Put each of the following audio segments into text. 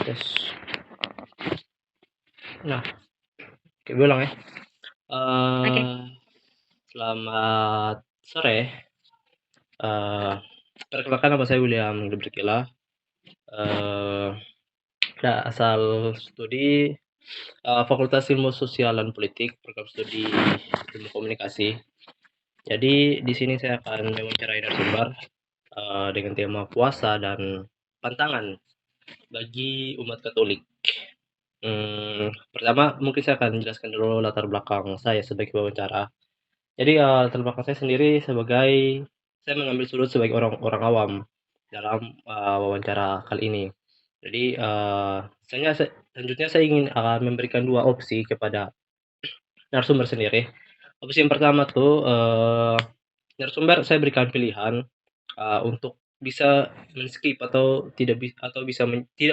Yes. Nah, oke bilang ya. Oke. Selamat sore. Eh, Perkenalkan nama saya William Gebrikila. Eh, Asal studi Fakultas Ilmu Sosial dan Politik, program studi Ilmu Komunikasi. Jadi di sini saya akan mewawancarai narasumber dengan tema puasa dan pantangan bagi umat Katolik. Pertama mungkin saya akan jelaskan dulu latar belakang saya sebagai wawancara. Jadi latar belakang saya sendiri saya mengambil sudut sebagai orang awam dalam wawancara kali ini. Jadi selanjutnya saya ingin memberikan dua opsi kepada narasumber sendiri. Opsi yang pertama tuh narasumber saya berikan pilihan untuk bisa men-skip atau tidak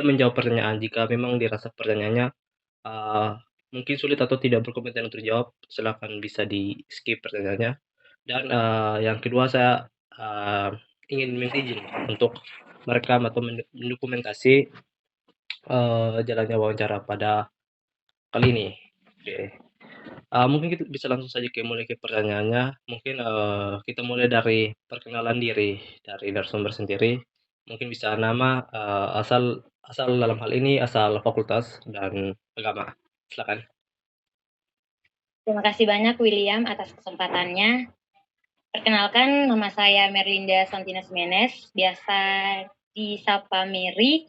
menjawab pertanyaan jika memang dirasa pertanyaannya mungkin sulit atau tidak berkompeten untuk dijawab, silakan bisa di-skip pertanyaannya. Dan yang kedua saya ingin minta izin untuk merekam atau mendokumentasi jalannya wawancara pada kali ini. Oke. Mungkin kita bisa langsung saja mulai ke pertanyaannya. Mungkin kita mulai dari perkenalan diri dari narasumber sendiri. Mungkin bisa nama, asal asal dalam hal ini asal fakultas dan agama. Silakan. Terima kasih banyak William atas kesempatannya. Perkenalkan, nama saya Merlinda Santina Jimenez, biasa disapa Mary,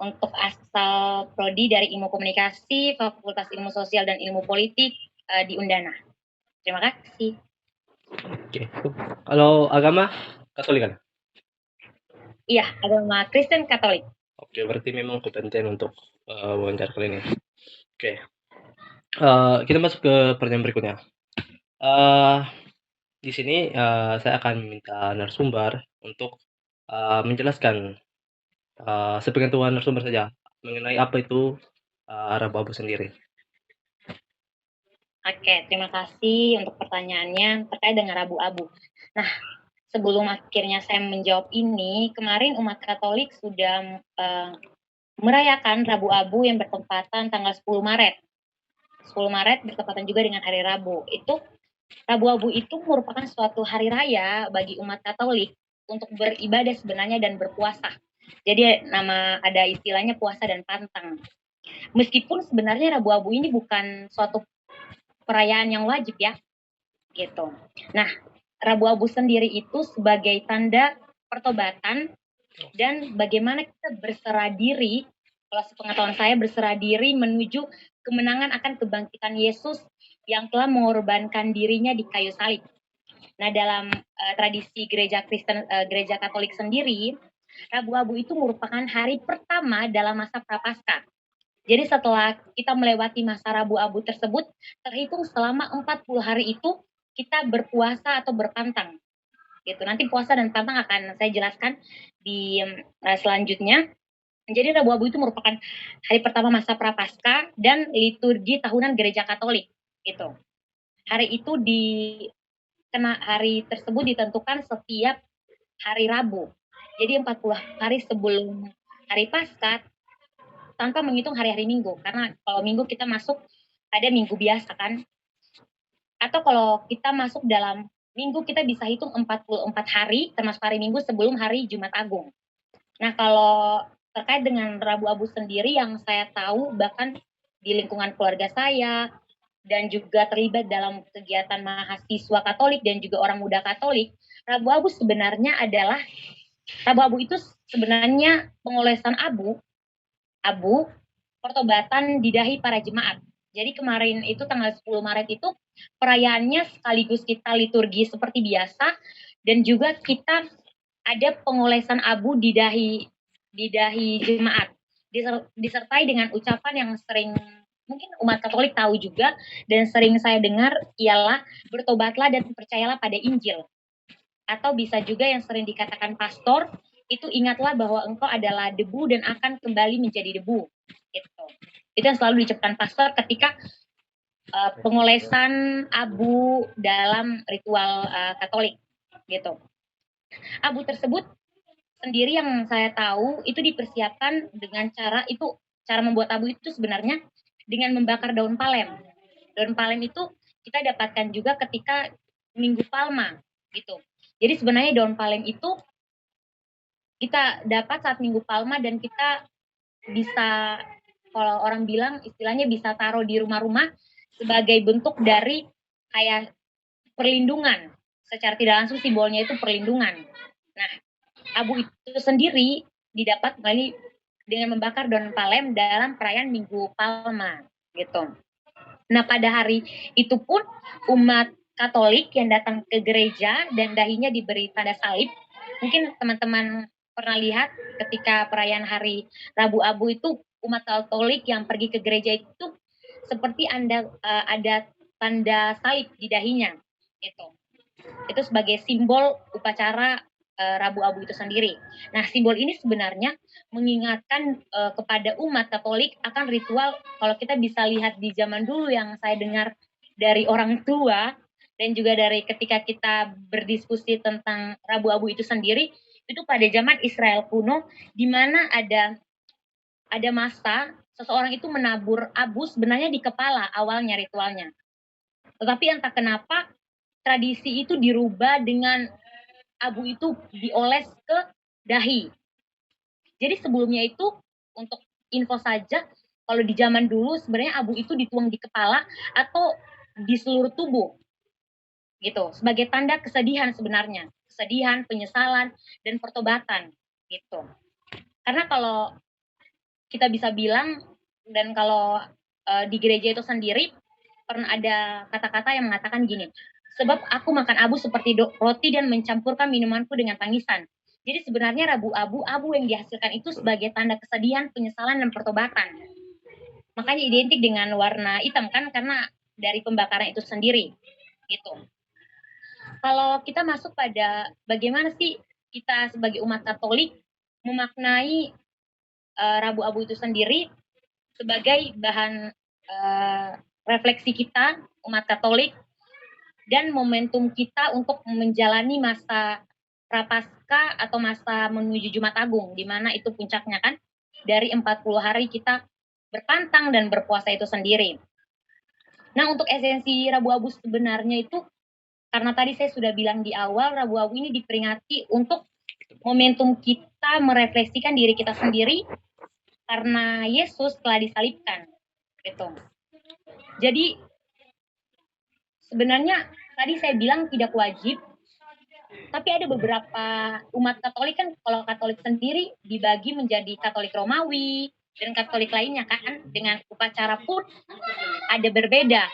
untuk asal prodi dari Ilmu Komunikasi, Fakultas Ilmu Sosial dan Ilmu Politik di Undana. Terima kasih. Oke. Kalau agama Katolik kan? Iya, agama Kristen Katolik. Oke, berarti memang kompeten untuk wawancara kali ini. Oke. Kita masuk ke pertanyaan berikutnya. Di sini saya akan meminta narasumber untuk menjelaskan sepengetahuan narasumber saja mengenai apa itu Rabu-Abu sendiri. Oke, terima kasih untuk pertanyaannya terkait dengan Rabu-Abu. Nah, sebelum akhirnya saya menjawab ini, kemarin umat Katolik sudah merayakan Rabu-Abu yang bertepatan tanggal 10 Maret. 10 Maret bertepatan juga dengan hari Rabu. Rabu-Abu itu merupakan suatu hari raya bagi umat Katolik untuk beribadah sebenarnya dan berpuasa. Jadi ada istilahnya puasa dan pantang. Meskipun sebenarnya Rabu-Abu ini bukan suatu perayaan yang wajib ya, gitu. Nah, Rabu-Abu sendiri itu sebagai tanda pertobatan dan bagaimana kita berserah diri, kalau sepengetahuan saya berserah diri menuju kemenangan akan kebangkitan Yesus yang telah mengorbankan dirinya di kayu salib. Nah, dalam tradisi gereja Kristen, gereja Katolik sendiri, Rabu-Abu itu merupakan hari pertama dalam masa Prapaskah. Jadi setelah kita melewati masa Rabu-Abu tersebut, terhitung selama 40 hari itu kita berpuasa atau berpantang. Gitu. Nanti puasa dan pantang akan saya jelaskan di selanjutnya. Jadi Rabu-Abu itu merupakan hari pertama masa Prapaskah dan liturgi tahunan gereja Katolik. Gitu. Hari tersebut ditentukan setiap hari Rabu. Jadi 40 hari sebelum hari Paskah tanpa menghitung hari-hari Minggu, karena kalau Minggu kita masuk ada Minggu biasa kan, atau kalau kita masuk dalam Minggu kita bisa hitung 44 hari termasuk hari Minggu sebelum hari Jumat Agung. Nah, kalau terkait dengan Rabu-Abu sendiri yang saya tahu bahkan di lingkungan keluarga saya dan juga terlibat dalam kegiatan mahasiswa Katolik dan juga orang muda Katolik, Rabu-Abu itu sebenarnya pengolesan abu pertobatan di dahi para jemaat. Jadi kemarin itu tanggal 10 Maret itu perayaannya sekaligus kita liturgi seperti biasa dan juga kita ada pengolesan abu di dahi jemaat disertai dengan ucapan yang sering mungkin umat Katolik tahu juga dan sering saya dengar ialah bertobatlah dan percayalah pada Injil, atau bisa juga yang sering dikatakan pastor itu ingatlah bahwa engkau adalah debu dan akan kembali menjadi debu. Itu yang selalu diucapkan pastor ketika pengolesan abu dalam ritual Katolik gitu. Abu tersebut sendiri yang saya tahu itu dipersiapkan dengan cara membuat abu itu sebenarnya dengan membakar daun palem. Daun palem itu kita dapatkan juga ketika Minggu Palma gitu. Jadi sebenarnya daun palem itu kita dapat saat Minggu Palma dan kita bisa, kalau orang bilang istilahnya bisa taruh di rumah-rumah sebagai bentuk dari kayak perlindungan. Secara tidak langsung simbolnya itu perlindungan. Nah, abu itu sendiri didapat melalui dengan membakar daun palem dalam perayaan Minggu Palma gitu. Nah, pada hari itu pun umat Katolik yang datang ke gereja dan dahinya diberi tanda salib. Mungkin teman-teman pernah lihat ketika perayaan hari Rabu Abu itu umat Katolik yang pergi ke gereja itu seperti ada tanda salib di dahinya. Itu sebagai simbol upacara Rabu Abu itu sendiri. Nah, simbol ini sebenarnya mengingatkan kepada umat Katolik akan ritual. Kalau kita bisa lihat di zaman dulu yang saya dengar dari orang tua dan juga dari ketika kita berdiskusi tentang Rabu Abu itu sendiri, itu pada zaman Israel kuno, di mana ada masa seseorang itu menabur abu sebenarnya di kepala awalnya ritualnya. Tetapi entah kenapa tradisi itu dirubah dengan abu itu dioles ke dahi. Jadi sebelumnya itu, untuk info saja, kalau di zaman dulu sebenarnya abu itu dituang di kepala atau di seluruh tubuh gitu, sebagai tanda kesedihan sebenarnya, kesedihan, penyesalan, dan pertobatan gitu. Karena kalau kita bisa bilang, dan kalau di gereja itu sendiri pernah ada kata-kata yang mengatakan gini, sebab aku makan abu seperti roti dan mencampurkan minumanku dengan tangisan. Jadi sebenarnya Rabu abu yang dihasilkan itu sebagai tanda kesedihan, penyesalan, dan pertobatan. Makanya identik dengan warna hitam kan, karena dari pembakaran itu sendiri gitu. Kalau kita masuk pada bagaimana sih kita sebagai umat Katolik memaknai Rabu abu itu sendiri sebagai bahan refleksi kita umat Katolik dan momentum kita untuk menjalani masa Prapaskah atau masa menuju Jumat Agung, di mana itu puncaknya kan dari 40 hari kita berpantang dan berpuasa itu sendiri. Nah, untuk esensi Rabu Abu sebenarnya itu, karena tadi saya sudah bilang di awal, Rabu Abu ini diperingati untuk momentum kita merefleksikan diri kita sendiri karena Yesus telah disalibkan gitu. Jadi sebenarnya tadi saya bilang tidak wajib, tapi ada beberapa umat Katolik kan, kalau Katolik sendiri dibagi menjadi Katolik Romawi dan Katolik lainnya kan, dengan upacara pun ada berbeda.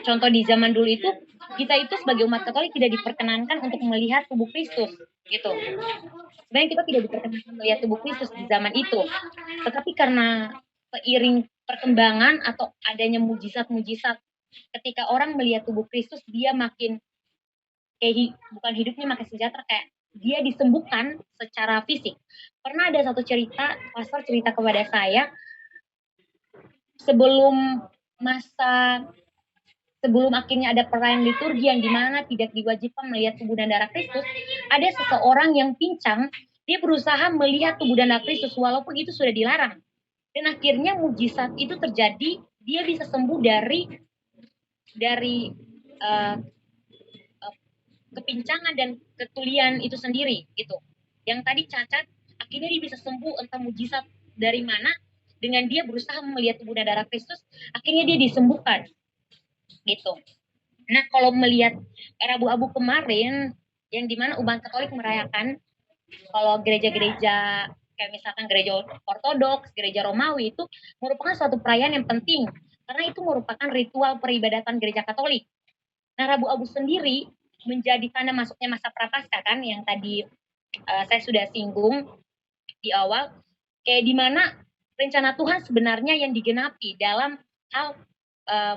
Contoh di zaman dulu itu, kita itu sebagai umat Katolik tidak diperkenankan untuk melihat tubuh Kristus gitu. Sebenarnya kita tidak diperkenankan melihat tubuh Kristus di zaman itu, tetapi karena seiring perkembangan atau adanya mujizat-mujizat, ketika orang melihat tubuh Kristus, dia makin bukan hidupnya makin sejahtera, kayak dia disembuhkan secara fisik. Pernah ada satu cerita, pastor cerita kepada saya, sebelum akhirnya ada perayaan liturgi yang dimana tidak diwajibkan melihat tubuh dan darah Kristus, ada seseorang yang pincang, dia berusaha melihat tubuh dan darah Kristus walaupun itu sudah dilarang. Dan akhirnya mujizat itu terjadi, dia bisa sembuh dari kepincangan dan ketulian itu sendiri gitu. Yang tadi cacat, akhirnya dia bisa sembuh, entah mujizat dari mana, dengan dia berusaha melihat tubuh dan darah Kristus, akhirnya dia disembuhkan gitu. Nah, kalau melihat Rabu Abu kemarin, yang dimana umat Katolik merayakan, kalau gereja-gereja kayak misalkan gereja Ortodoks, gereja Romawi itu merupakan suatu perayaan yang penting, karena itu merupakan ritual peribadatan gereja Katolik. Nah, Rabu Abu sendiri menjadi tanda masuknya masa Prapaskah kan, yang tadi saya sudah singgung di awal, kayak dimana rencana Tuhan sebenarnya yang digenapi dalam hal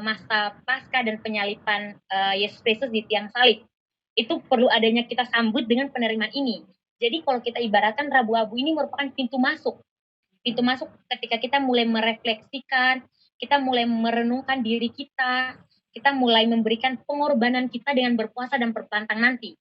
masa Paskah dan penyaliban Yesus Kristus di tiang salib. Itu perlu adanya kita sambut dengan penerimaan ini. Jadi kalau kita ibaratkan Rabu Abu ini merupakan pintu masuk. Pintu masuk ketika kita mulai merefleksikan, kita mulai merenungkan diri kita mulai memberikan pengorbanan kita dengan berpuasa dan berpantang nanti.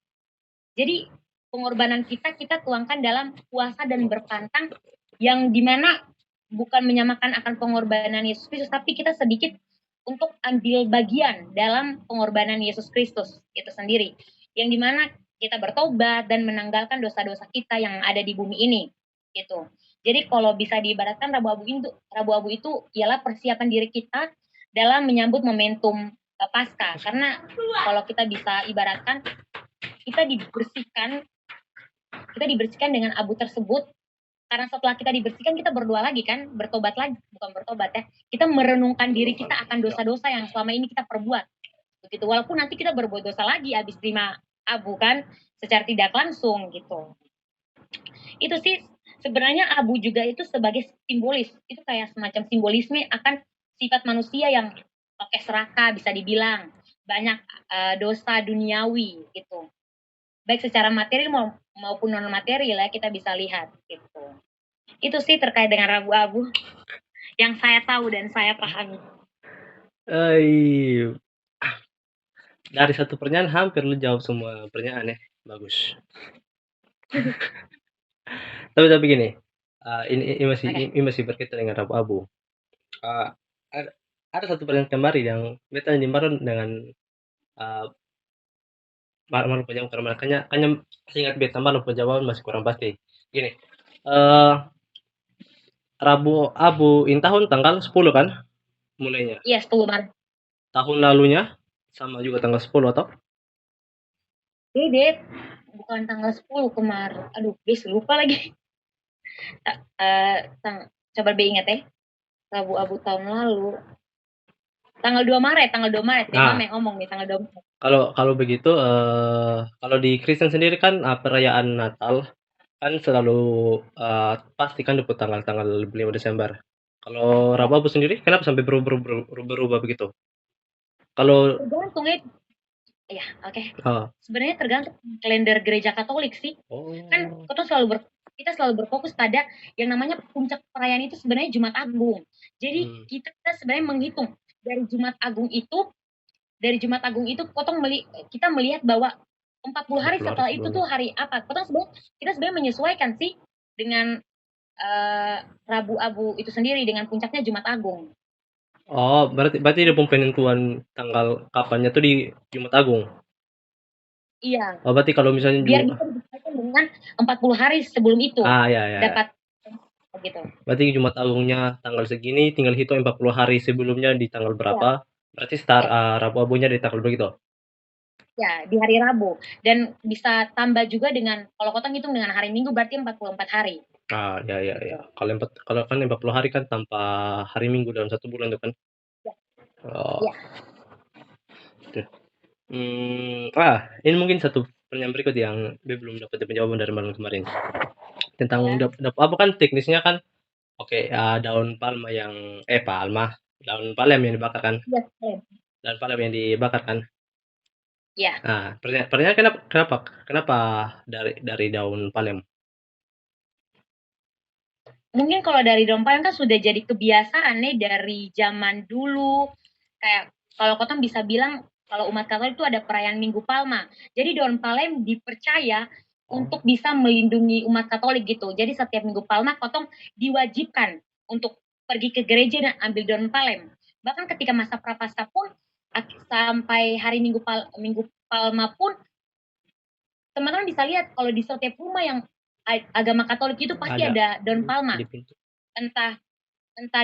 Jadi pengorbanan kita tuangkan dalam puasa dan berpantang, yang dimana bukan menyamakan akan pengorbanan Yesus Kristus, tapi kita sedikit untuk ambil bagian dalam pengorbanan Yesus Kristus itu sendiri, yang dimana kita bertobat dan menanggalkan dosa-dosa kita yang ada di bumi ini gitu. Jadi kalau bisa diibaratkan Rabu Abu itu ialah persiapan diri kita dalam menyambut momentum Paskah, karena kalau kita bisa ibaratkan kita dibersihkan dengan abu tersebut, karena setelah kita dibersihkan kita berdoa lagi kan, bertobat lagi, bukan bertobat ya, kita merenungkan diri kita akan dosa-dosa yang selama ini kita perbuat begitu, walaupun nanti kita berbuat dosa lagi habis terima abu kan, secara tidak langsung gitu. Itu sih sebenarnya abu juga itu sebagai simbolis, itu kayak semacam simbolisme akan sifat manusia yang oke serakah, bisa dibilang banyak dosa duniawi gitu, baik secara materi maupun non materi lah kita bisa lihat gitu. Itu sih terkait dengan Rabu Abu yang saya tahu dan saya pahami. Dari satu pertanyaan hampir lu jawab semua pertanyaan ya, bagus. Tapi gini, ini masih berkaitan dengan Rabu Abu. Ada satu pertanyaan kembali yang beta jembaran dengan malu penjawab, karena makanya ingat beta malu penjawab masih kurang pasti. Gini, Rabu Abu in tahun tanggal 10 kan mulainya? Iya, 10 Maret. Tahun lalunya sama juga tanggal 10 atau? Beda, bukan tanggal 10 kemarin. Aduh, bis lupa lagi. Coba ingat ya. Rabu Abu tahun lalu. Tanggal 2 Maret. Mama yang ngomong nih, tanggal 2 Maret. Kalau begitu, kalau di Kristen sendiri kan perayaan Natal kan selalu pasti kan dapat tanggal 5 Desember. Kalau Rabu Abu sendiri kenapa sampai berubah begitu? Kalau tergantung ya, oke. Sebenarnya tergantung kalender gereja Katolik sih. Kan kita selalu berfokus pada yang namanya puncak perayaan itu sebenarnya Jumat Agung. Jadi kita sebenarnya menghitung dari Jumat Agung itu kita melihat bahwa 40 hari setelah itu tuh hari apa. Kita sebenarnya menyesuaikan sih dengan Rabu Abu itu sendiri dengan puncaknya Jumat Agung. Oh, berarti ada penentuan tanggal kapannya tuh di Jumat Agung. Iya. Oh, berarti kalau misalnya biar bisa disesuaikan dengan 40 hari sebelum itu. Ya. Dapat gitu. Berarti Jumat Agungnya tanggal segini, tinggal hitung 40 hari sebelumnya di tanggal berapa. Ya. Berarti start Rabu Abunya di tanggal begitu. Ya, di hari Rabu. Dan bisa tambah juga dengan, kalau kota ngitung dengan hari Minggu berarti 44 hari. Ya. Kalau kan 40 hari kan tanpa hari Minggu dalam 1 bulan itu kan. Ya. Oh. Ya. Ini mungkin satu pertanyaan berikut yang belum dapat jawaban dari malam kemarin. Tentang apa kan teknisnya kan, daun palma yang daun palem yang dibakar kan? Yes, daun palem yang dibakar kan? Ya. Nah, pertanyaan kenapa dari daun palem? Mungkin kalau dari daun palem kan sudah jadi kebiasaan nih dari zaman dulu. Kayak kalau kota bisa bilang kalau umat Katolik itu ada perayaan Minggu Palma. Jadi daun palem dipercaya untuk bisa melindungi umat Katolik gitu. Jadi setiap Minggu Palma kotong diwajibkan untuk pergi ke gereja dan ambil daun palem. Bahkan ketika masa Prapaskah pun sampai hari Minggu Palma pun teman-teman bisa lihat kalau di setiap rumah yang agama Katolik itu pasti ada daun palma. Entah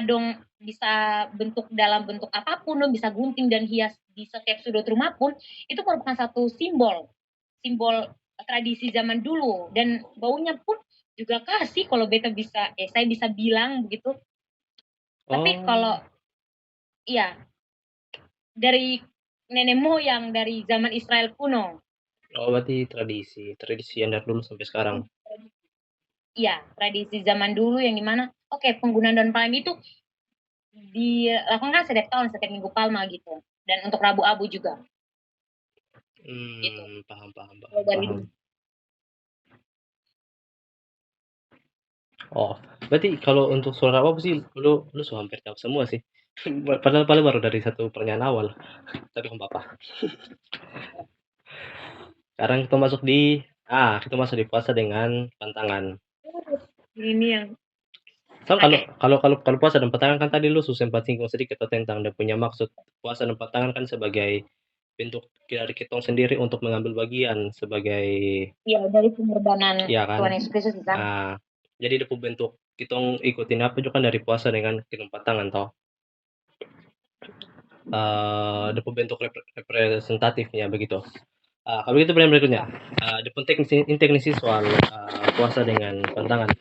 dong bisa dalam bentuk apapun, dong bisa gunting dan hias di setiap sudut rumah pun, itu merupakan satu simbol tradisi zaman dulu, dan baunya pun juga kasih kalau saya bisa bilang begitu. Tapi kalau dari nenek moyang dari zaman Israel kuno. Oh, berarti tradisi yang dari dulu sampai sekarang. Iya, tradisi zaman dulu yang dimana penggunaan daun palem itu dilakukan setiap tahun, setiap Minggu Palma gitu, dan untuk Rabu Abu juga. Gitu. Paham. Oh, berarti kalau untuk suara Rabu sih lu hampir jawab semua sih. Padahal baru dari satu pertanyaan awal. Tapi nggak apa-apa. Sekarang kita masuk di Kita masuk di puasa dengan pantangan. Ini yang So, kalau oke. kalau kalau kalau puasa dan pantangan kan tadi lu sempat singgung sedikit tuh tentang dia punya maksud. Puasa dan pantangan kan sebagai bentuk dari kita sendiri untuk mengambil bagian sebagai, Iya, dari pengorbanan ya kan? Tuhan Yesus Kristus di sana. Ah, jadi dia bentuk kita ikutin apa juga kan dari puasa dengan kirim pantangan toh. Ada bentuk representatifnya begitu. Kalau gitu pertanyaan berikutnya. Ada pun teknis soal puasa dengan pantangan.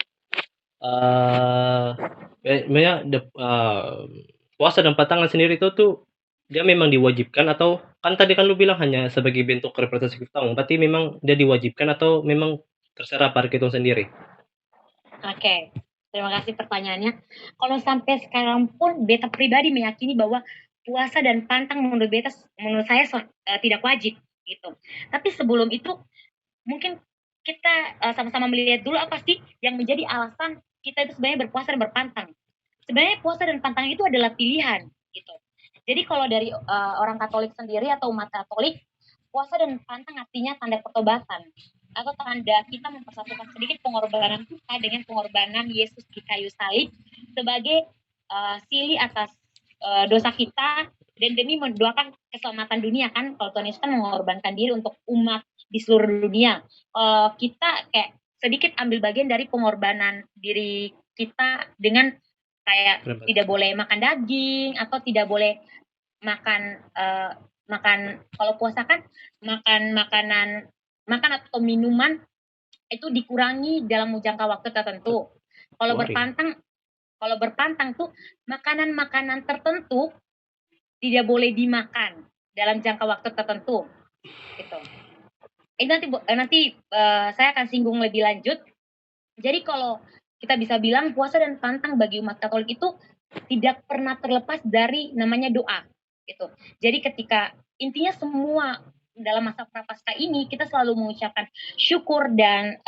Sebenarnya puasa dan pantangan sendiri itu tuh dia memang diwajibkan atau kan tadi kan lu bilang hanya sebagai bentuk representasi kita, berarti memang dia diwajibkan atau memang terserah pada kita sendiri? Oke, terima kasih pertanyaannya. Kalau sampai sekarang pun beta pribadi meyakini bahwa puasa dan pantang menurut saya tidak wajib gitu. Tapi sebelum itu mungkin kita sama-sama melihat dulu apa sih yang menjadi alasan kita itu sebenarnya berpuasa dan berpantang. Sebenarnya puasa dan pantang itu adalah pilihan gitu. Jadi kalau dari orang Katolik sendiri atau umat Katolik, puasa dan pantang artinya tanda pertobatan atau tanda kita mempersatukan sedikit pengorbanan kita dengan pengorbanan Yesus di kayu salib sebagai silih atas dosa kita dan demi mendoakan keselamatan dunia kan. Kalau Tuhan Yesus kan mengorbankan diri untuk umat di seluruh dunia. Kita kayak sedikit ambil bagian dari pengorbanan diri kita dengan kayak tidak boleh makan daging atau tidak boleh makan kalau puasa kan makan atau minuman itu dikurangi dalam jangka waktu tertentu. Kalau berpantang tuh makanan-makanan tertentu tidak boleh dimakan dalam jangka waktu tertentu gitu. Nanti saya akan singgung lebih lanjut. Jadi kalau kita bisa bilang puasa dan pantang bagi umat Katolik itu tidak pernah terlepas dari namanya doa gitu. Jadi ketika intinya semua dalam masa prapaskah ini kita selalu mengucapkan syukur dan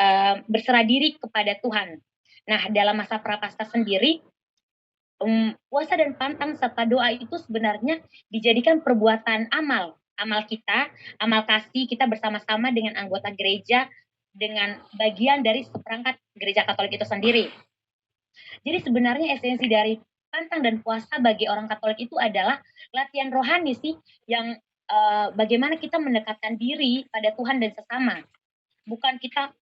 berserah diri kepada Tuhan. Nah, dalam masa prapaskah sendiri puasa dan pantang serta doa itu sebenarnya dijadikan perbuatan amal kita, amal kasih kita bersama-sama dengan anggota gereja dengan bagian dari seperangkat gereja Katolik itu sendiri. Jadi sebenarnya esensi dari pantang dan puasa bagi orang Katolik itu adalah latihan rohani sih yang bagaimana kita mendekatkan diri pada Tuhan dan sesama. Bukan kita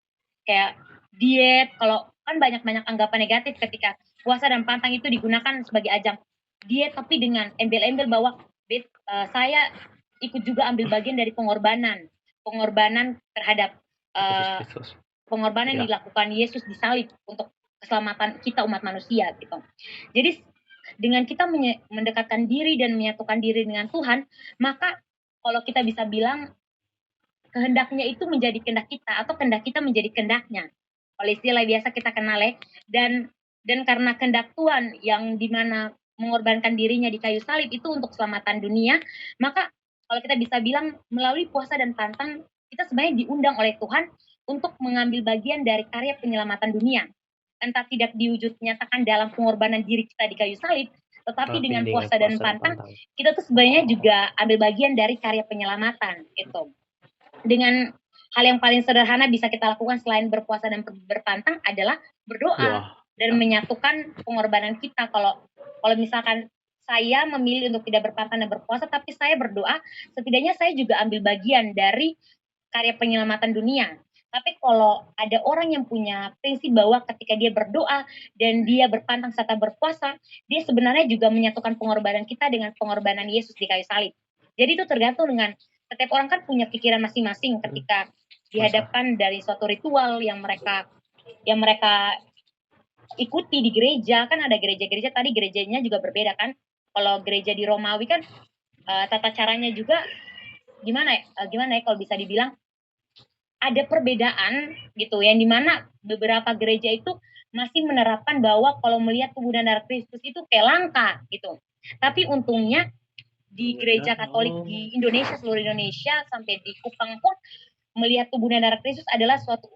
kayak diet, kalau kan banyak-banyak anggapan negatif ketika puasa dan pantang itu digunakan sebagai ajang diet tapi dengan embel-embel bahwa saya ikut juga ambil bagian dari pengorbanan terhadap pengorbanan yang dilakukan Yesus di salib untuk keselamatan kita umat manusia gitu. Jadi dengan kita mendekatkan diri dan menyatukan diri dengan Tuhan, maka kalau kita bisa bilang kehendaknya itu menjadi kehendak kita atau kehendak kita menjadi kehendaknya. Oleh istilah biasa kita kenal ya. Dan karena kehendak Tuhan yang dimana mengorbankan dirinya di kayu salib itu untuk keselamatan dunia, maka kalau kita bisa bilang melalui puasa dan pantang kita sebenarnya diundang oleh Tuhan untuk mengambil bagian dari karya penyelamatan dunia. Entah tidak diwujud nyatakan dalam pengorbanan diri kita di kayu salib, tetapi dengan puasa dan pantang kita tuh sebenarnya juga ambil bagian dari karya penyelamatan gitu. Dengan hal yang paling sederhana bisa kita lakukan selain berpuasa dan berpantang adalah berdoa dan menyatukan pengorbanan kita. Kalau misalkan saya memilih untuk tidak berpantang dan berpuasa, tapi saya berdoa, setidaknya saya juga ambil bagian dari karya penyelamatan dunia. Tapi kalau ada orang yang punya prinsip bahwa ketika dia berdoa dan dia berpantang serta berpuasa, dia sebenarnya juga menyatukan pengorbanan kita dengan pengorbanan Yesus di kayu salib. Jadi itu tergantung dengan setiap orang kan punya pikiran masing-masing ketika dihadapkan dari suatu ritual yang mereka ikuti di gereja. Kan ada gereja-gereja, tadi gerejanya juga berbeda kan. Kalau gereja di Romawi kan tata caranya juga gimana ya kalau bisa dibilang ada perbedaan gitu, yang dimana beberapa gereja itu masih menerapkan bahwa kalau melihat tubuh dan darah Kristus itu kayak langka gitu. Tapi untungnya di gereja Katolik di Indonesia, seluruh Indonesia sampai di Kupang pun melihat tubuh dan darah Kristus adalah suatu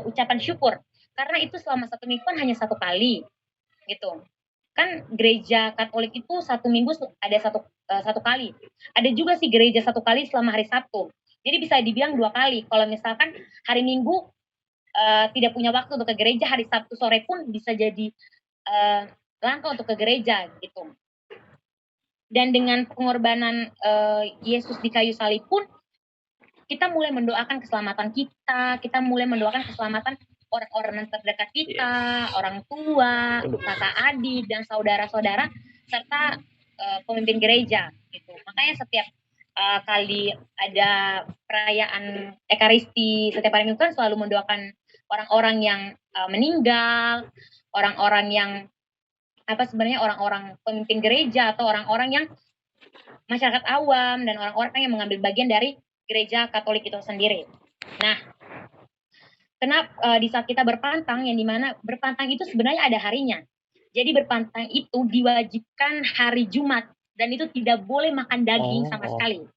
ucapan syukur, karena itu selama satu minggu kan hanya satu kali gitu. Kan gereja Katolik itu satu minggu ada satu kali. Ada juga sih gereja satu kali selama hari Sabtu. Jadi bisa dibilang 2 kali. Kalau misalkan hari Minggu tidak punya waktu untuk ke gereja, hari Sabtu sore pun bisa jadi langkah untuk ke gereja gitu. Dan dengan pengorbanan Yesus di kayu salib pun kita mulai mendoakan keselamatan kita mulai mendoakan keselamatan orang-orang terdekat kita, orang tua, kakak adik dan saudara-saudara serta pemimpin gereja gitu. Makanya setiap kali ada perayaan Ekaristi setiap hari Minggu kan selalu mendoakan orang-orang yang meninggal, orang-orang yang sebenarnya orang-orang pemimpin gereja atau orang-orang yang masyarakat awam dan orang-orang yang mengambil bagian dari gereja Katolik itu sendiri. Nah, kenapa di saat kita berpantang, yang dimana berpantang itu sebenarnya ada harinya. Jadi berpantang itu diwajibkan hari Jumat dan itu tidak boleh makan daging sama sekali.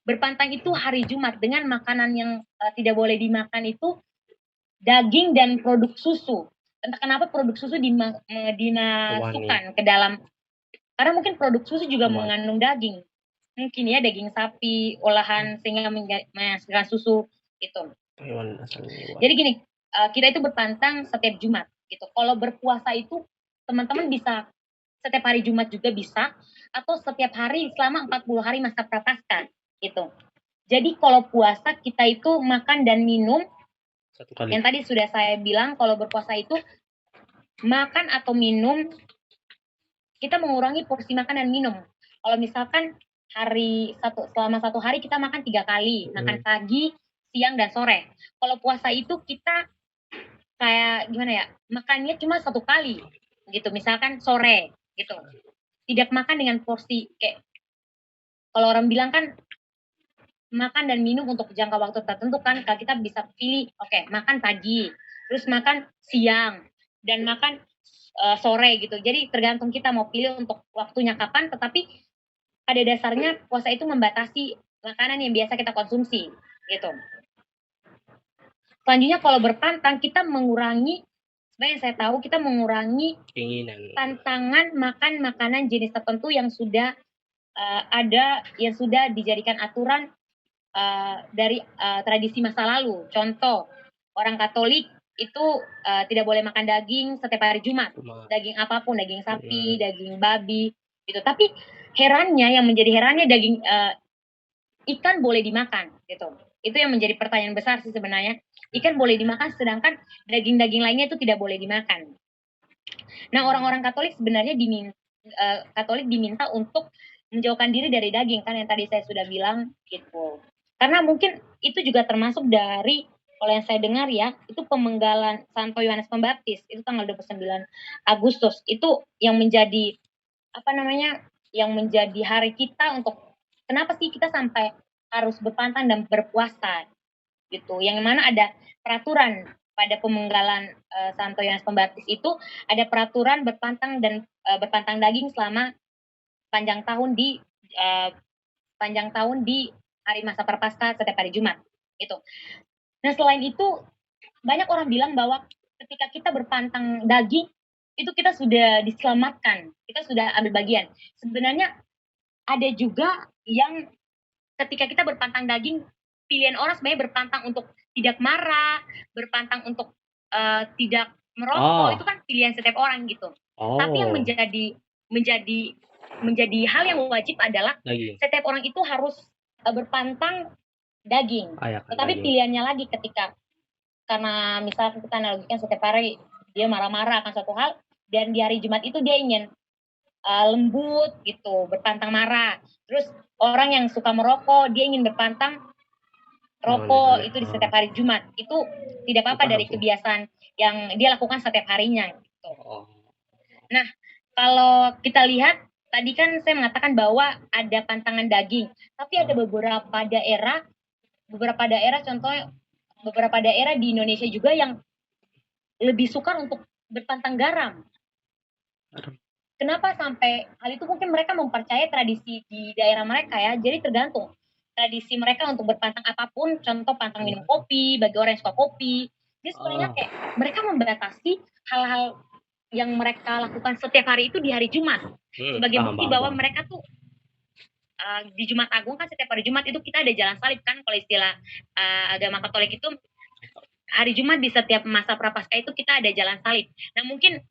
Berpantang itu hari Jumat dengan makanan yang tidak boleh dimakan itu daging dan produk susu. Entah kenapa produk susu dimasukkan ke dalam, karena mungkin produk susu juga mengandung daging. Mungkin ya daging sapi, olahan sehingga menghasilkan susu gitu. Jadi gini, kita itu berpantang setiap Jumat gitu. Kalau berpuasa itu teman-teman bisa setiap hari Jumat juga bisa, atau setiap hari selama 40 hari masa prapaskah gitu. Jadi kalau puasa kita itu makan dan minum. Yang tadi sudah saya bilang kalau berpuasa itu makan atau minum kita mengurangi porsi makan dan minum. Kalau misalkan selama satu hari kita makan 3 kali, makan pagi, siang dan sore. Kalau puasa itu kita kayak gimana ya, makannya cuma 1 kali gitu, misalkan sore gitu. Tidak makan dengan porsi kayak kalau orang bilang kan makan dan minum untuk jangka waktu tertentu kan, kalau kita bisa pilih, makan pagi, terus makan siang, dan makan sore gitu. Jadi tergantung kita mau pilih untuk waktunya kapan, tetapi pada dasarnya puasa itu membatasi makanan yang biasa kita konsumsi gitu. Selanjutnya kalau berpantang kita mengurangi, sebenarnya saya tahu kita mengurangi tantangan makan makanan jenis tertentu yang sudah ada, yang sudah dijadikan aturan dari tradisi masa lalu. Contoh, orang Katolik itu tidak boleh makan daging setiap hari Jumat. Daging apapun, daging sapi, daging babi gitu. Tapi yang menjadi herannya daging ikan boleh dimakan gitu. Itu yang menjadi pertanyaan besar sih sebenarnya. Ikan boleh dimakan sedangkan daging-daging lainnya itu tidak boleh dimakan. Nah, orang-orang Katolik sebenarnya Katolik diminta untuk menjauhkan diri dari daging kan yang tadi saya sudah bilang gitu. Karena mungkin itu juga termasuk dari, kalau yang saya dengar ya, itu pemenggalan Santo Yohanes Pembaptis, itu tanggal 29 Agustus. Itu yang menjadi, yang menjadi hari kita untuk, kenapa sih kita sampai harus berpantang dan berpuasa, gitu. Yang mana ada peraturan pada pemenggalan Santo Yohanes Pembaptis itu, ada peraturan berpantang dan berpantang daging selama panjang tahun di hari masa Prapaskah setiap hari Jumat itu. Nah, selain itu banyak orang bilang bahwa ketika kita berpantang daging itu kita sudah diselamatkan, kita sudah ambil bagian. Sebenarnya ada juga yang ketika kita berpantang daging, pilihan orang sebenarnya berpantang untuk tidak marah, berpantang untuk tidak merokok, itu kan pilihan setiap orang gitu. Tapi yang menjadi hal yang wajib adalah setiap orang itu harus berpantang daging. Tetapi pilihannya lagi karena misalnya kita analogikan setiap hari dia marah-marah akan suatu hal, dan di hari Jumat itu dia ingin lembut gitu, berpantang marah. Terus orang yang suka merokok, dia ingin berpantang rokok itu di setiap hari Jumat. Itu tidak apa-apa dari kebiasaan yang dia lakukan setiap harinya gitu. Nah, kalau kita lihat tadi kan saya mengatakan bahwa ada pantangan daging, tapi ada beberapa daerah contohnya beberapa daerah di Indonesia juga yang lebih suka untuk berpantang garam. Kenapa sampai hal itu? Mungkin mereka mempercayai tradisi di daerah mereka ya. Jadi tergantung tradisi mereka untuk berpantang apapun. Contoh pantang minum kopi bagi orang yang suka kopi. Jadi sebenarnya kayak mereka membatasi hal-hal yang mereka lakukan setiap hari itu di hari Jumat sebagai bukti bahwa mereka tuh di Jumat Agung kan setiap hari Jumat itu kita ada jalan salib kan, kalau istilah agama Katolik itu hari Jumat di setiap masa Prapaskah itu kita ada jalan salib. Nah mungkin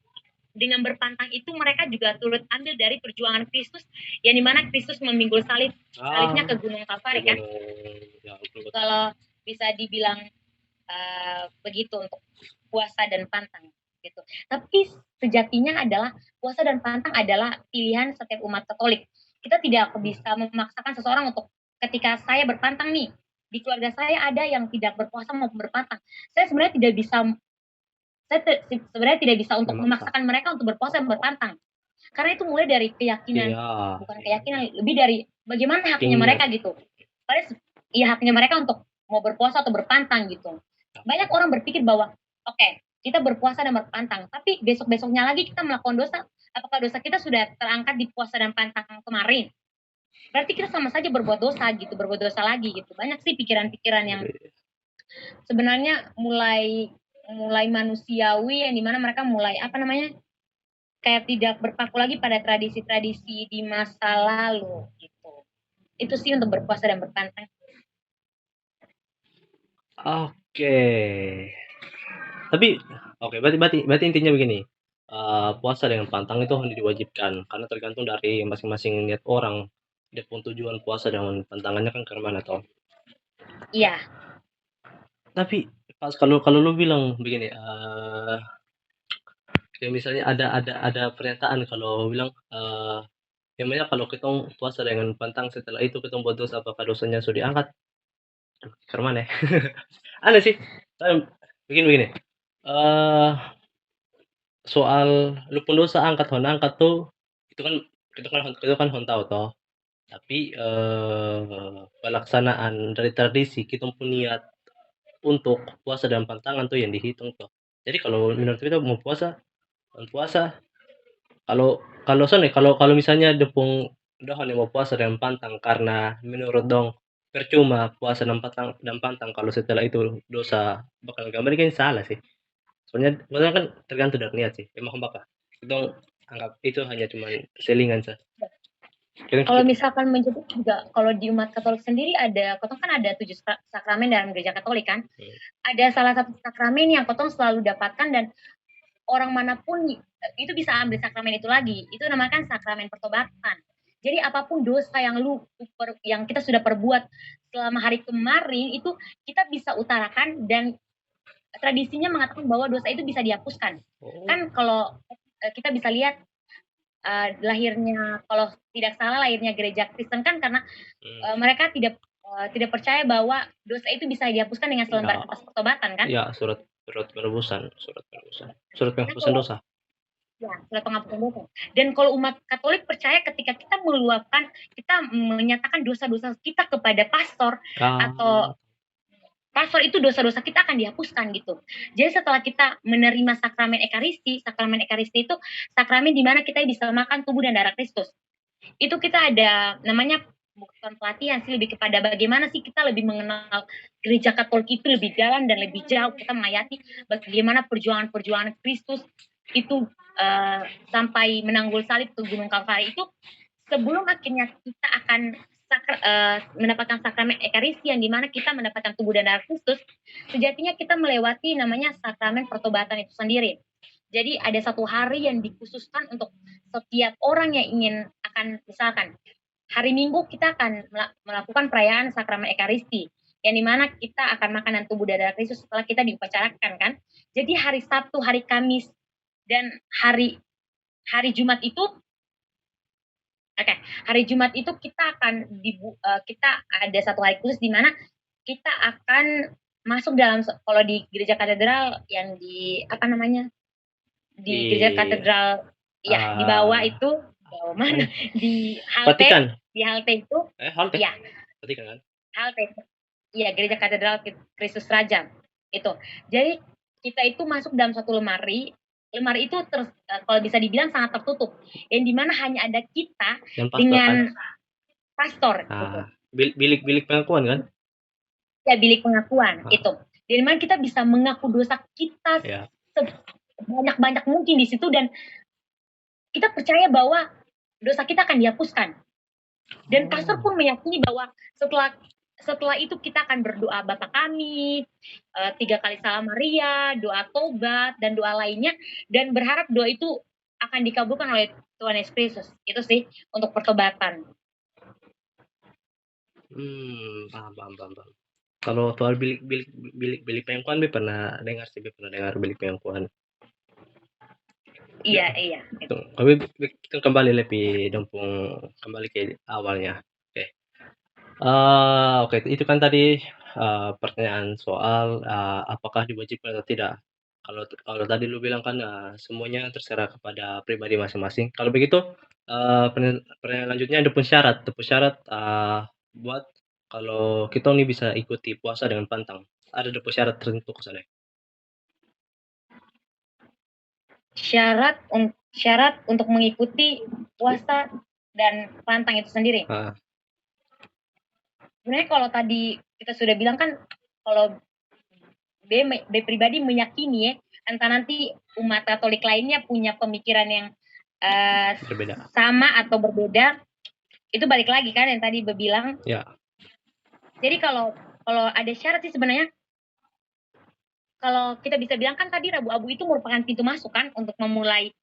dengan berpantang itu mereka juga turut ambil dari perjuangan Kristus, yang dimana Kristus memikul salibnya ke Gunung Kalvari kan. Ya, kalau bisa dibilang begitu untuk puasa dan pantang gitu. Tapi sejatinya adalah puasa dan pantang adalah pilihan setiap umat Katolik. Kita tidak bisa memaksakan seseorang untuk, ketika saya berpantang nih, di keluarga saya ada yang tidak berpuasa maupun berpantang. Saya sebenarnya tidak bisa untuk memaksakan mereka untuk berpuasa dan berpantang. Karena itu mulai dari keyakinan, bukan keyakinan, lebih dari bagaimana haknya mereka gitu. Padahal ya haknya mereka untuk mau berpuasa atau berpantang gitu. Banyak orang berpikir bahwa oke, kita berpuasa dan berpantang, tapi besok-besoknya lagi kita melakukan dosa. Apakah dosa kita sudah terangkat di puasa dan pantang kemarin? Berarti kita sama saja berbuat dosa gitu, berbuat dosa lagi gitu. Banyak sih pikiran-pikiran yang sebenarnya mulai manusiawi, yang dimana mereka mulai kayak tidak berpaku lagi pada tradisi-tradisi di masa lalu gitu. Itu sih untuk berpuasa dan berpantang. Oke. Tapi berarti intinya begini. Puasa dengan pantang itu hanya diwajibkan karena tergantung dari masing-masing niat orang. Dia pun tujuan puasa dengan pantangannya kan ke mana toh. Iya. Tapi pas kalau lu bilang begini, kayak misalnya ada pernyataan kalau bilang namanya kalau kita puasa dengan pantang setelah itu kita buat dosa, apakah dosanya sudah diangkat? Ke mana ya? Aneh sih. Begini. Soal lu pun dosa angkat tuh itu kan hon tahu toh. Tapi pelaksanaan dari tradisi kita pun niat untuk puasa dan pantangan tuh yang dihitung tuh. Jadi kalau menurut kita mau puasa kalau kalau misalnya depung dohon yang mau puasa dan pantang karena menurut dong percuma puasa dan pantang kalau setelah itu dosa bakal gambar kan salah sih. Soalnya kan tergantung dari niat sih. Emang bakal. Kita anggap itu hanya cuma selingan saja. Kalau misalkan menyebut juga, kalau di umat Katolik sendiri kotong kan ada 7 sakramen dalam gereja Katolik kan. Ada salah satu sakramen yang kotong selalu dapatkan dan orang manapun itu bisa ambil sakramen itu lagi. Itu namakan sakramen pertobatan. Jadi apapun dosa yang kita sudah perbuat selama hari kemarin itu kita bisa utarakan, dan tradisinya mengatakan bahwa dosa itu bisa dihapuskan. Kan kalau kita bisa lihat lahirnya, kalau tidak salah lahirnya gereja Kristen kan karena mereka tidak percaya bahwa dosa itu bisa dihapuskan dengan selembar kertas pertobatan kan? Iya, surat penghapusan dosa. Ya, surat penghapusan dosa. Dan kalau umat Katolik percaya ketika kita menyatakan dosa-dosa kita kepada pastor atau pastor, itu dosa-dosa kita akan dihapuskan gitu. Jadi setelah kita menerima sakramen Ekaristi itu sakramen di mana kita bisa makan tubuh dan darah Kristus. Itu kita ada namanya bukan pelatihan sih, lebih kepada bagaimana sih kita lebih mengenal gereja Katolik itu lebih dalam dan lebih jauh, kita menghayati bagaimana perjuangan Kristus itu sampai menanggul salib ke Gunung Kalvari itu, sebelum akhirnya kita akan mendapatkan sakramen Ekaristi yang dimana kita mendapatkan tubuh dan darah Kristus. Sejatinya kita melewati namanya sakramen pertobatan itu sendiri. Jadi ada satu hari yang dikhususkan untuk setiap orang yang ingin akan, misalkan hari Minggu kita akan melakukan perayaan sakramen Ekaristi, yang dimana kita akan makan dan tubuh dan darah Kristus setelah kita diupacarakan kan. Jadi hari Sabtu, hari Kamis, dan hari Jumat itu hari Jumat itu kita akan kita ada satu hari khusus di mana kita akan masuk dalam, kalau di gereja katedral yang di di gereja katedral ya di bawah itu, bawah mana di halte Vatikan. Di halte itu halte ya Vatikan kan, halte ya gereja katedral Kristus Raja itu. Jadi kita itu masuk dalam satu lemari itu kalau bisa dibilang sangat tertutup, yang dimana hanya ada kita dengan pastor gitu. Bilik pengakuan kan ya, bilik pengakuan itu, di mana kita bisa mengaku dosa kita sebanyak mungkin di situ, dan kita percaya bahwa dosa kita akan dihapuskan. Dan pastor pun meyakini bahwa setelah itu kita akan berdoa Bapa kami, 3 kali salam Maria, doa tobat dan doa lainnya, dan berharap doa itu akan dikabulkan oleh Tuhan Yesus Kristus. Itu sih untuk pertobatan. Paham paham paham paham. Kalau soal bilik pengkuan Be pernah dengar sih, Be pernah dengar bilik pengkuan. Iya, iya. Tapi kita kembali lebih dempung kembali ke awalnya. Oke. Oke, itu kan tadi pertanyaan soal apakah diwajibkan atau tidak. Kalau kalau tadi lu bilang kan semuanya terserah kepada pribadi masing-masing. Kalau begitu pertanyaan lanjutnya ada pun syarat buat kalau kita nih bisa ikuti puasa dengan pantang. Ada syarat tertentu ke sana. Syarat untuk mengikuti puasa dan pantang itu sendiri. Sebenarnya kalau tadi kita sudah bilang kan, kalau B pribadi meyakini ya, entah nanti umat Katolik lainnya punya pemikiran yang Berbeda. sama atau berbeda, itu balik lagi kan yang tadi B bilang. Ya. Jadi kalau ada syarat sih sebenarnya, kalau kita bisa bilang kan tadi Rabu Abu itu merupakan pintu masuk kan untuk memulai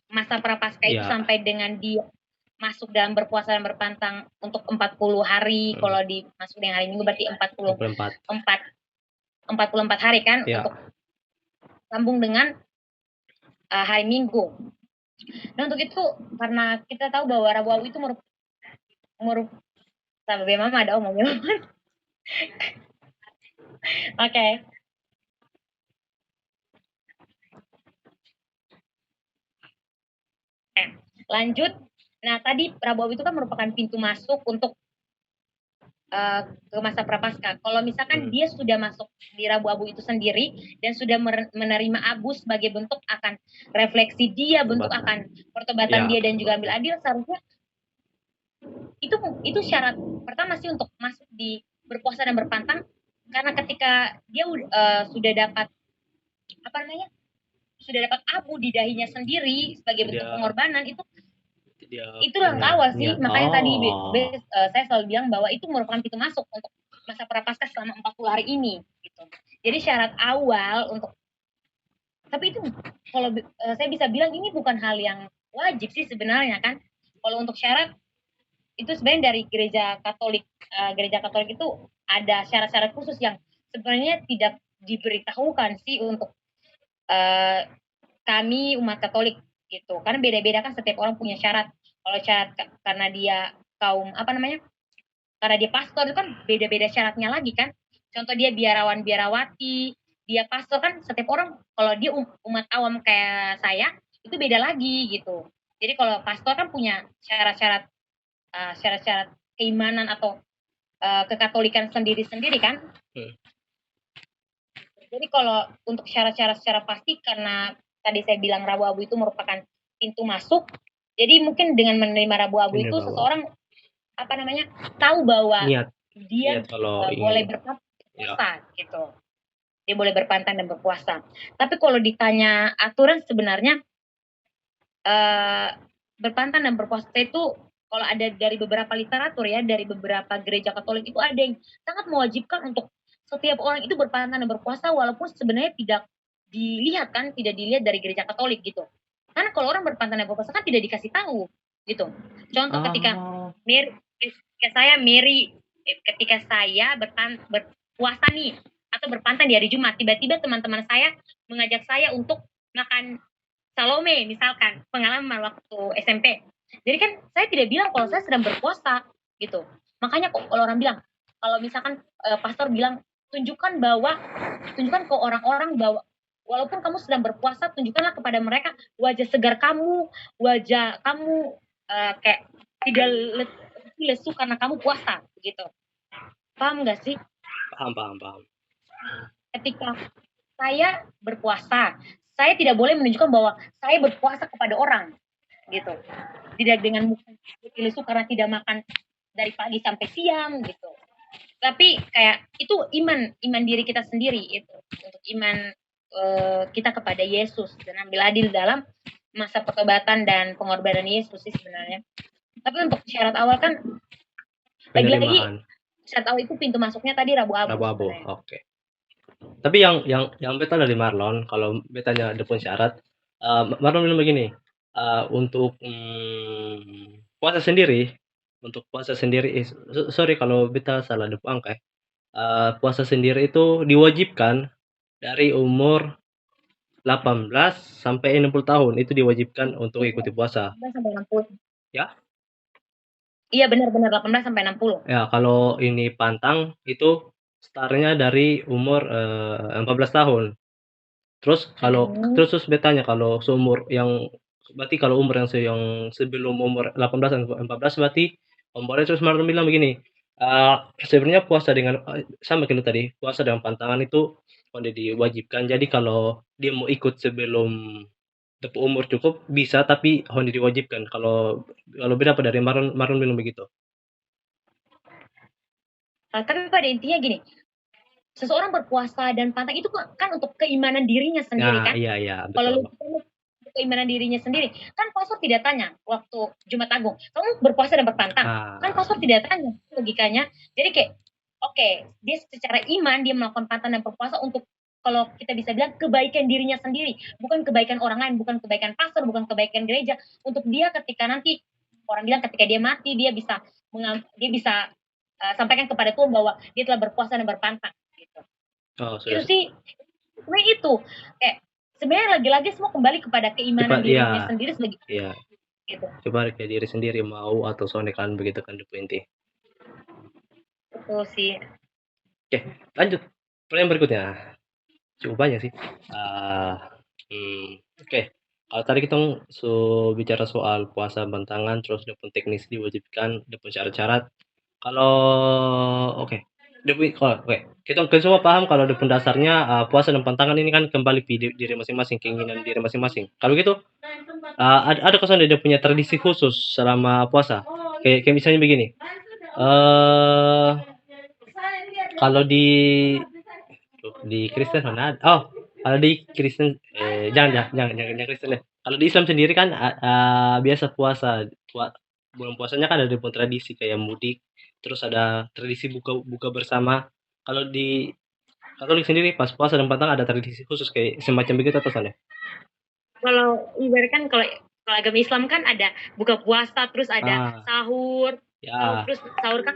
masa prapaskah itu sampai dengan dia masuk dalam berpuasa dan berpantang untuk 40 hari. Kalau masuk dengan hari Minggu berarti 44 hari kan, untuk sambung dengan hari Minggu. Nah untuk itu, karena kita tahu bahwa Rabu Abu itu sampai mama ada omong Oke. Lanjut. Nah tadi Rabu Abu itu kan merupakan pintu masuk untuk ke masa prapaskah. Kalau misalkan dia sudah masuk di Rabu Abu itu sendiri dan sudah menerima abu sebagai bentuk akan refleksi dia, bentuk akan pertobatan dia dan juga ambil adil, seharusnya itu syarat pertama sih untuk masuk di berpuasa dan berpantang. Karena ketika dia sudah dapat sudah dapat abu di dahinya sendiri sebagai bentuk pengorbanan, itu langkah awal sih. Makanya tadi saya selalu bilang bahwa itu merupakan pintu masuk untuk masa prapaskah selama 40 hari ini gitu. Jadi syarat awal untuk, tapi itu kalau saya bisa bilang ini bukan hal yang wajib sih sebenarnya kan. Kalau untuk syarat itu sebenarnya dari gereja Katolik itu ada syarat-syarat khusus yang sebenarnya tidak diberitahukan sih untuk kami umat Katolik gitu. Karena beda-beda kan, setiap orang punya syarat. Kalau syarat karena dia kaum karena dia pastor itu kan beda-beda syaratnya lagi kan. Contoh dia biarawan biarawati, dia pastor kan, setiap orang. Kalau dia umat awam kayak saya itu beda lagi gitu. Jadi kalau pastor kan punya syarat-syarat keimanan atau kekatolikan sendiri-sendiri kan. Jadi kalau untuk syarat-syarat secara pasti, karena tadi saya bilang Rabu Abu itu merupakan pintu masuk. Jadi mungkin dengan menerima Rabu Abu itu seseorang tahu bahwa dia boleh berpuasa gitu. Dia boleh berpantang dan berpuasa. Tapi kalau ditanya aturan, sebenarnya berpantang dan berpuasa itu kalau ada dari beberapa literatur ya, dari beberapa gereja Katolik itu ada yang sangat mewajibkan untuk setiap orang itu berpantang dan berpuasa, walaupun sebenarnya tidak dilihat dari gereja Katolik gitu. Karena kalau orang berpantang dan berpuasa kan tidak dikasih tahu gitu. Contoh ketika saya berpuasa nih atau berpantang di hari Jumat, tiba-tiba teman-teman saya mengajak saya untuk makan Salome misalkan, pengalaman waktu SMP. Jadi kan saya tidak bilang kalau saya sedang berpuasa gitu. Makanya kalau orang bilang, kalau misalkan pastor bilang, tunjukkan ke orang-orang bahwa walaupun kamu sedang berpuasa, tunjukkanlah kepada mereka wajah segar kamu, wajah kamu kayak tidak lesu karena kamu puasa gitu. Paham nggak sih? Paham. Ketika saya berpuasa, saya tidak boleh menunjukkan bahwa saya berpuasa kepada orang gitu. Tidak dengan muka lesu karena tidak makan dari pagi sampai siang gitu. Tapi kayak itu iman diri kita sendiri itu, untuk iman kita kepada Yesus dan ambil adil dalam masa pertobatan dan pengorbanan Yesus sih sebenarnya. Tapi untuk syarat awal kan lagi-lagi Penerimaan syarat awal itu pintu masuknya tadi Rabu Abu Rabu-abu. sebenarnya. Oke. Tapi yang beta dari Marlon, kalau betanya ada pun syarat, Marlon bilang begini, untuk puasa sendiri, untuk puasa sendiri, sorry kalau beta salah depu angka ya. Puasa sendiri itu diwajibkan dari umur 18 sampai 60 tahun itu diwajibkan untuk ikuti puasa. 18 sampai 60. Ya, Iya benar-benar 18 sampai 60. ya kalau ini pantang itu startnya dari umur 14 tahun. Terus kalau Hmm. terus betanya kalau seumur yang berarti kalau umur yang sebelum umur 18 dan 14 berarti umurnya terus Marlon bilang begini, sebenarnya puasa dengan sama kayak lu tadi, puasa dengan pantangan itu udah diwajibkan. Jadi kalau dia mau ikut sebelum tepu umur cukup bisa, tapi hanya diwajibkan. Kalau kalau beda apa dari Marlon, Marlon bilang begitu. Tapi pada intinya gini, seseorang berpuasa dan pantang itu kan untuk keimanan dirinya sendiri Nah, kan. iya iya Kalau betul. lu keimanan dirinya sendiri, kan pastor tidak tanya waktu Jumat Agung, kamu berpuasa dan berpantang, kan Ah, pastor tidak tanya logikanya. Jadi kayak oke, dia secara iman dia melakukan pantang dan berpuasa untuk, kalau kita bisa bilang, kebaikan dirinya sendiri, bukan kebaikan orang lain, bukan kebaikan pastor, bukan kebaikan gereja, untuk dia ketika nanti orang bilang ketika dia mati dia bisa dia bisa sampaikan kepada Tuhan bahwa dia telah berpuasa dan berpantang gitu. oh sudah Itu sih sebenarnya itu kayak sebenarnya lagi-lagi semua kembali kepada keimanan cepat ya, dirinya sendiri sebagai iya. gitu. Coba ke diri sendiri mau atau sonekan begitu kan depu inti. Betul sih. Oke, lanjut. Pertanyaan berikutnya. Cukup banyak sih. Ah, oke. Kalau tadi kita bicara soal puasa bentangan, terus ada pun teknis diwajibkan, ada pun syarat-syarat. Kalau oke, oke. Kita semua paham kalau ada pun dasarnya puasa dan pantangan ini kan kembali ke diri masing-masing, keinginan diri masing-masing. Kalau gitu, ada kesan dia punya tradisi khusus selama puasa. Kayak misalnya begini. Eh kalau di Kristen mana? Oh, kalau di Kristen jangan Kristen deh. Kalau di Islam sendiri kan biasa puasa. Bulan puasanya kan ada pun tradisi kayak mudik, terus ada tradisi buka buka bersama. Kalau di Katolik sendiri pas puasa dan Patang ada tradisi khusus kayak semacam begitu atau sana? Kalau ibaratkan kalau agama Islam kan ada buka puasa, terus ada Ah, sahur, ya. terus sahur kan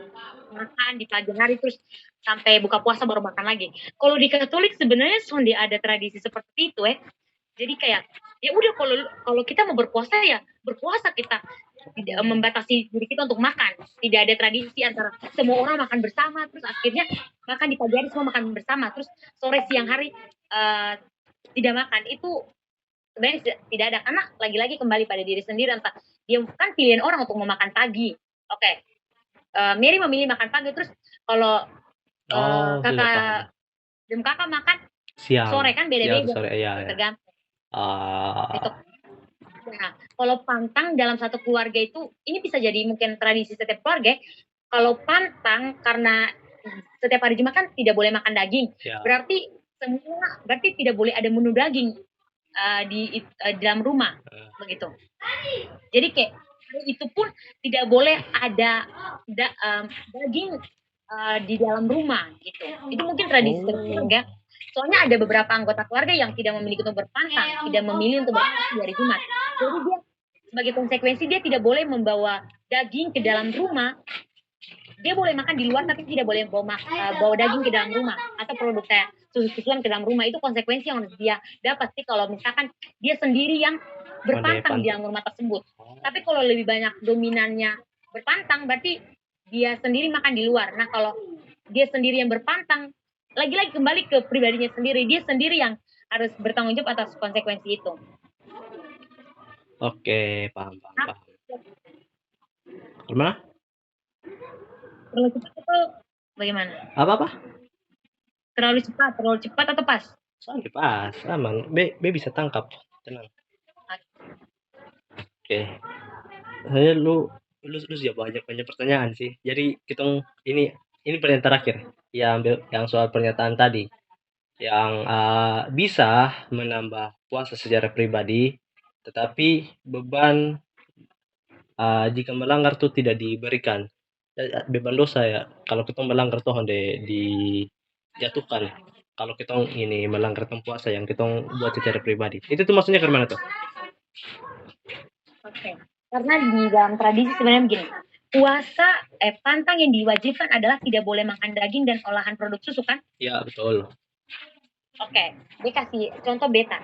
makan di pagi hari, terus sampai buka puasa baru makan lagi. Kalau di Katolik sebenarnya sudah ada tradisi seperti itu Jadi kayak ya udah kalau kita mau berpuasa ya berpuasa kita tidak membatasi diri kita untuk makan. Tidak ada tradisi antara semua orang makan bersama, terus akhirnya makan di pagi hari semua makan bersama, terus sore siang hari tidak makan. Itu sebenarnya tidak ada karena lagi-lagi kembali pada diri sendiri, entah dia kan pilihan orang untuk mau makan pagi. Oke, Mary memilih makan pagi, terus kalau Oh, sudah paham. kakak makan Siang, sore kan siang atau beda-beda sore ya ya. tergantung itu. Ah, Nah, kalau pantang dalam satu keluarga itu ini bisa jadi mungkin tradisi setiap keluarga. Kalau pantang karena setiap hari Jumat kan tidak boleh makan daging, ya. berarti tidak boleh ada menu daging di dalam rumah Eh, begitu. Jadi kayak itu pun tidak boleh ada daging di dalam rumah gitu. Itu mungkin tradisi Oh. keluarga. Soalnya ada beberapa anggota keluarga yang tidak memiliki untuk berpantang, tidak memilih untuk berpantang di hari Jumat. Jadi dia sebagai konsekuensi dia tidak boleh membawa daging ke dalam rumah. Dia boleh makan di luar tapi tidak boleh bawa daging ke dalam rumah atau produk kayak susu-susuan ke dalam rumah. Itu konsekuensi yang harus dia dapat sih kalau misalkan dia sendiri yang Pandai berpantang di pantang. dalam rumah tersebut. Oh. Tapi kalau lebih banyak dominannya berpantang berarti dia sendiri makan di luar. Nah kalau dia sendiri yang berpantang, lagi-lagi kembali ke pribadinya sendiri. Dia sendiri yang harus bertanggung jawab atas konsekuensi itu. Oke, paham paham Nah, paham. Gimana? terlalu cepat atau bagaimana? Apa-apa? Terlalu cepat atau pas? Soalnya pas, aman. B bisa tangkap. Tenang. Oke. Saya lu sudah banyak pertanyaan sih. Jadi kita ini pertanyaan terakhir yang soal pernyataan tadi yang bisa menambah puasa secara pribadi, tetapi beban jika melanggar tuh tidak diberikan beban dosa ya. Kalau kita melanggar tuh dijatuhkan. Kalau kita ini melanggar tong puasa yang kita buat secara pribadi. Itu tuh maksudnya ke mana tuh? Oke. Karena di dalam tradisi sebenarnya begini. Pantang yang diwajibkan adalah tidak boleh makan daging dan olahan produk susu kan? Ya, betul. Oke, dia kasih contoh beta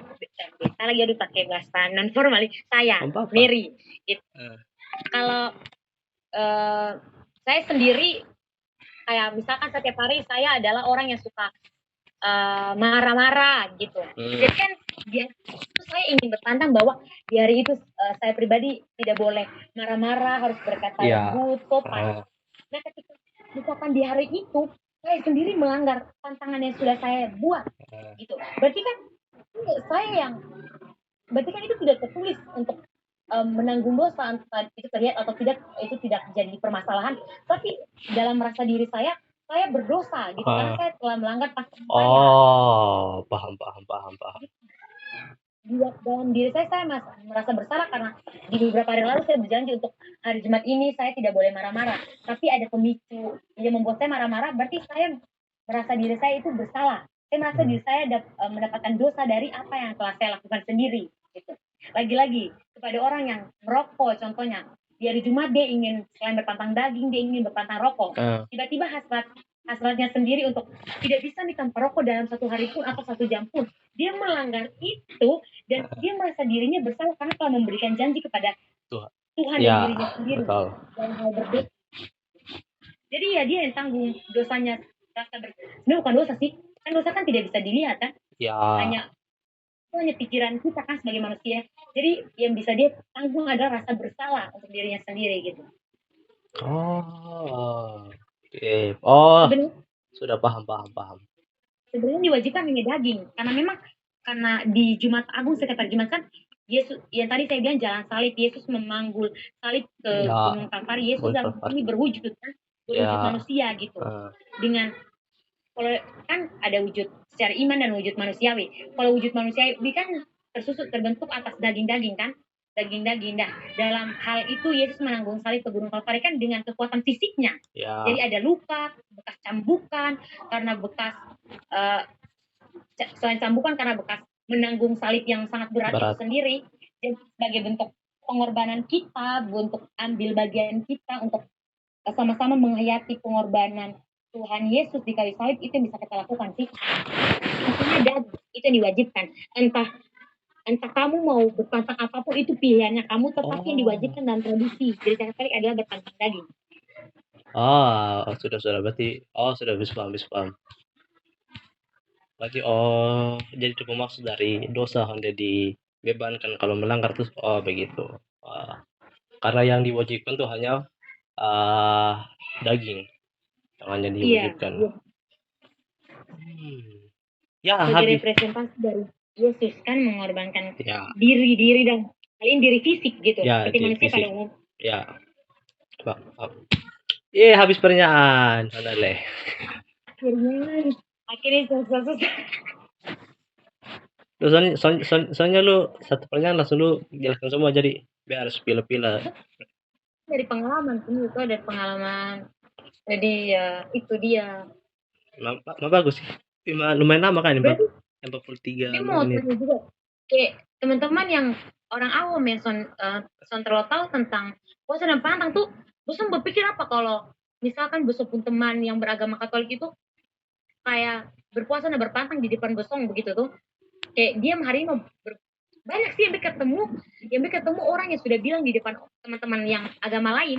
lagi aduh pakai bahasa non formal. Saya, Apa-apa. Mary. Gitu. Kalau saya sendiri kayak misalkan setiap hari saya adalah orang yang suka marah-marah gitu. Jadi kan saya ingin bertantang bahwa di hari itu saya pribadi tidak boleh marah-marah, harus berkata lembut, sopan. Nah ketika misalkan di hari itu saya sendiri melanggar tantangan yang sudah saya buat, gitu. Berarti kan itu tidak tertulis untuk menanggung dosa, entah itu terlihat atau tidak, itu tidak jadi permasalahan. Tapi dalam rasa diri saya berdosa gitu karena saya telah melanggar tantangan saya. Oh, paham. Dalam diri saya merasa bersalah karena di beberapa hari lalu saya berjanji untuk hari Jumat ini saya tidak boleh marah-marah. Tapi ada pemicu yang membuat saya marah-marah, berarti saya merasa diri saya itu bersalah. Saya merasa diri saya mendapatkan dosa dari apa yang telah saya lakukan sendiri. Gitu. Lagi-lagi kepada orang yang merokok contohnya, di hari Jumat dia ingin selain berpantang daging, dia ingin berpantang rokok. Tiba-tiba hasratnya sendiri untuk tidak bisa nih tanpa rokok dalam 1 hari pun atau 1 jam pun. Dia melanggar itu dan dia merasa dirinya bersalah karena telah memberikan janji kepada Tuhan dan dirinya sendiri dalam hal berdosa. Jadi ya dia yang tanggung dosanya. Sebenarnya bukan dosa sih, kan dosa kan tidak bisa dilihat kan, hanya pikiran kita kan sebagai manusia. Jadi yang bisa dia tanggung adalah rasa bersalah untuk dirinya sendiri gitu. Sudah paham. Sebenarnya diwajibkan hanya daging karena di Jumat Agung setiap hari Jumat kan Yesus yang tadi saya bilang jalan salib, Yesus memanggul salib ke Gunung Kalvari. Yesus dalam ini berwujud kan, berwujud manusia gitu. Dengan kalau kan ada wujud secara iman dan wujud manusiawi. Kalau wujud manusiawi kan terbentuk atas daging-daging kan, daging-daging. Nah, dalam hal itu Yesus menanggung salib ke Gunung Kalvari kan dengan kekuatan fisiknya. Jadi ada luka, bekas cambukan karena bekas selain cambukan karena bekas menanggung salib yang sangat berat itu sendiri. Dan sebagai bentuk pengorbanan kita, untuk ambil bagian kita untuk sama-sama menghayati pengorbanan Tuhan Yesus di kayu salib, itu yang bisa kita lakukan sih. Maksudnya itu yang diwajibkan. Entah kamu mau berpantang apapun, itu pilihannya kamu, tetapi yang diwajibkan dalam tradisi dari kayu salib adalah berpantang daging. Sudah berarti sudah bisa paham. Berarti jadi itu maksud dari dosa hanya dibebankan kalau melanggar tuh begitu. Karena yang diwajibkan tuh hanya daging, hanya diwajibkan. Ya, sebagai representasi dari Yesus kan mengorbankan diri dan kalian diri fisik gitu, seperti manusia pada umum. Ya. Habis pertanyaan, Leh. Akhirnya soalnya lu satu pertanyaan langsung lu jelaskan semua, jadi biar harus pilih-pilih. Dari pengalaman itu dari pengalaman. Jadi ya itu dia. Bagus sih. Lumayan lama kan 43 menit. Mau juga kayak teman-teman yang orang awam ya terlalu tahu tentang puasa dan pantang tuh, bosan berpikir apa kalau misalkan bosong pun teman yang beragama Katolik itu kayak berpuasa dan berpantang di depan bosong begitu tuh, kayak dia hari ini banyak sih yang ketemu orang yang sudah bilang di depan teman-teman yang agama lain